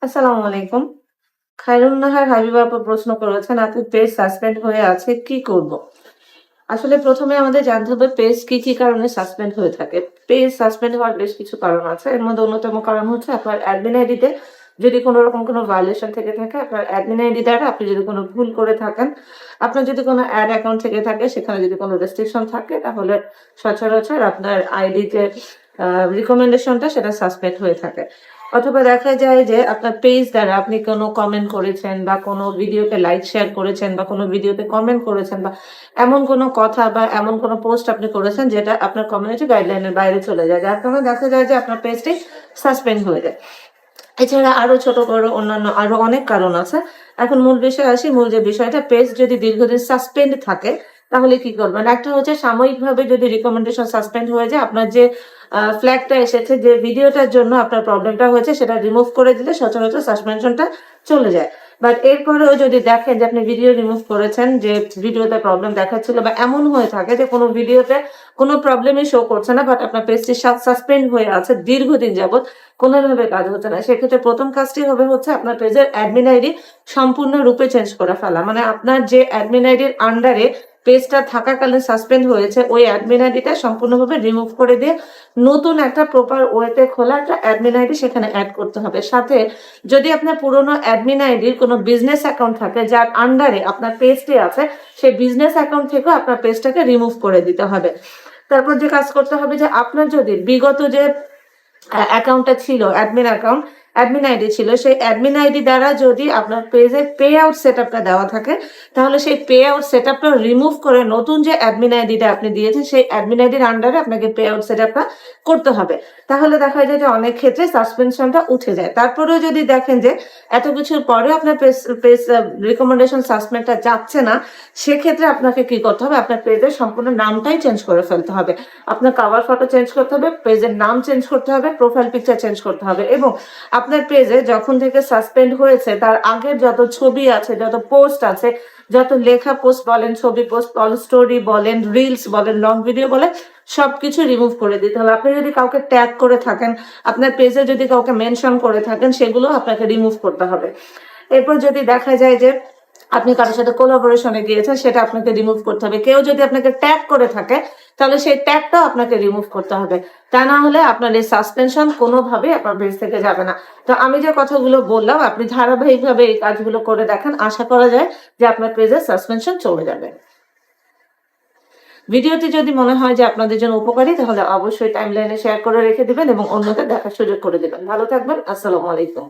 আসসালামু আলাইকুম। খায়রুন নাহার হাবিব আপু প্রশ্ন করেছেন, আপু পেজ সাসপেন্ড হয়ে আছে, কি করব? আসলে ১ম এ আমাদের জানতে হবে পেজ কি কারণে সাসপেন্ড হয়ে থাকে। পেজ সাসপেন্ড হওয়ার বেশ কিছু কারণ আছে। এর মধ্যে অন্যতম কারণ হচ্ছে আপনার অ্যাডমিন আইডিতে যদি কোন রকম কোন ভায়োলেশন থেকে থাকে, আপনার অ্যাডমিন আইডি দ্বারা আপনি যদি কোন ভুল করে থাকেন, আপনার যদি কোন অ্যাড অ্যাকাউন্ট থেকে থাকে, সেখানে যদি কোন রেস্ট্রিকশন থাকে, তাহলে সচরাচর আপনার আইডিতে রিকমেন্ডেশনটা সেটা সাসপেন্ড হয়ে থাকে। অথবা দেখা যায় যে আপনার পেজ দ্বারা আপনি কোনো কমেন্ট করেছেন বা কোনো ভিডিওতে লাইক শেয়ার করেছেন বা কোনো ভিডিওতে কমেন্ট করেছেন বা এমন কোনো কথা বা এমন কোনো পোস্ট আপনি করেছেন যেটা আপনার কমিউনিটি গাইডলাইনের বাইরে চলে যায়। যার কারণে দেখা যায় যে আপনার পেজটি সাসপেন্ড হয়ে যায়। এছাড়া আরো ছোট বড় অন্যান্য আরো অনেক কারণ আছে। এখন মূল বিষয়ে আসি। মূল যে বিষয়টা, পেজ যদি দীর্ঘদিন সাসপেন্ড থাকে তাহলে কি করবেন? একটা হচ্ছে সাময়িকভাবে যদি রিকমেন্ডেশন সাসপেন্ড হয়ে যায়, আপনার যে ফ্ল্যাগটা এসেছে, যে ভিডিওটার জন্য আপনার প্রবলেমটা হয়েছে সেটা রিমুভ করে দিলে সচরাচর সাসপেনশনটা চলে যায়। বাট এরপরেও যদি দেখেন যে আপনি ভিডিও রিমুভ করেছেন, যে ভিডিওতে প্রবলেম দেখাচ্ছিল বা এমন হয়ে থাকে যে কোনো ভিডিওতে কোনো প্রবলেমই শো করছে না, বাট আপনার পেজটি সাসপেন্ড হয়ে আছে দীর্ঘদিন যাবৎ, কোনোভাবে কাজ হচ্ছে না, সেক্ষেত্রে প্রথম কাজটি হবে হচ্ছে আপনার পেজের অ্যাডমিন আইডি সম্পূর্ণরূপে চেঞ্জ করে ফেলা। মানে আপনার যে অ্যাডমিন আইডির আন্ডারে পেজটা থাকাকালীন সাসপেন্ড হয়েছে, ওই অ্যাডমিন আইডিটা সম্পূর্ণভাবে রিমুভ করে দিয়ে নতুন একটা প্রপার ওয়েতে খোলা একটা অ্যাডমিন আইডি সেখানে অ্যাড করতে হবে। সাথে যদি আপনার পুরনো অ্যাডমিন আইডির কোনো বিজনেস অ্যাকাউন্ট থাকে যার আন্ডারে আপনার পেজটি আছে, সেই বিজনেস অ্যাকাউন্ট থেকেও আপনার পেজটাকে রিমুভ করে দিতে হবে। তারপর যে কাজ করতে হবে, যে আপনার যদি বিগত যে অ্যাকাউন্টটা ছিল, অ্যাডমিন আইডি ছিল, সেই অ্যাডমিন আইডি দ্বারা যদি আপনার পেজে পে আউট সেটআপটা দেওয়া থাকে, তাহলে সেই পে আউট সেটআপটা রিমুভ করে নতুন যে অ্যাডমিন আইডিটা আপনি দিয়েছেন সেই অ্যাডমিন আইডির আন্ডারে আপনাকে পে আউট সেটআপটা করতে হবে। তাহলে দেখা যায় যে অনেক ক্ষেত্রে সাসপেনশনটা উঠে যায়। তারপরেও যদি দেখেন যে এত কিছুর পরেও আপনার পেজ পেজ রিকমেন্ডেশন সাসপেন্ডটা যাচ্ছে না, সেক্ষেত্রে আপনাকে কি করতে হবে? আপনার পেজের সম্পূর্ণ নামটাই চেঞ্জ করে ফেলতে হবে। আপনার কভার ফটো চেঞ্জ করতে হবে, পেজের নাম চেঞ্জ করতে হবে, প্রোফাইল পিকচার চেঞ্জ করতে হবে, এবং আপনার পেজে যখন থেকে সাসপেন্ড হয়েছে তার আগের যত ছবি আছে, যত পোস্ট আছে, যত লেখা পোস্ট বলেন, ছবি পোস্ট বলেন, স্টোরি বলেন, রিলস বলেন, লং ভিডিও বলেন, সবকিছু রিমুভ করে দিতে হবে। আপনি যদি কাউকে ট্যাগ করে থাকেন, আপনার পেজে যদি কাউকে মেনশন করে থাকেন, সেগুলো আপনাকে রিমুভ করতে হবে। এরপর যদি দেখা যায় যে আপনি কারোর সাথে কোলাবোরেশনে গিয়েছেন, সেটা আপনাকে রিমুভ করতে হবে। কেউ যদি আপনাকে ট্যাগ করে থাকে, তাহলে সেই ট্যাগটাও আপনাকে রিমুভ করতে হবে। তা না হলে আপনার এই সাসপেনশন কোনোভাবে আপনার পেজ থেকে যাবে না। তো আমি যে কথাগুলো বললাম, আপনি ধারাবাহিকভাবে এই কাজগুলো করে দেখেন, আশা করা যায় যে আপনার পেজের সাসপেনশন চলে যাবে। ভিডিওটি যদি মনে হয় যে আপনাদের জন্য উপকারী, তাহলে অবশ্যই টাইমলাইনে শেয়ার করে রেখে দিবেন এবং অন্যদের দেখার সুযোগ করে দিবেন। ভালো থাকবেন। আসসালামু আলাইকুম।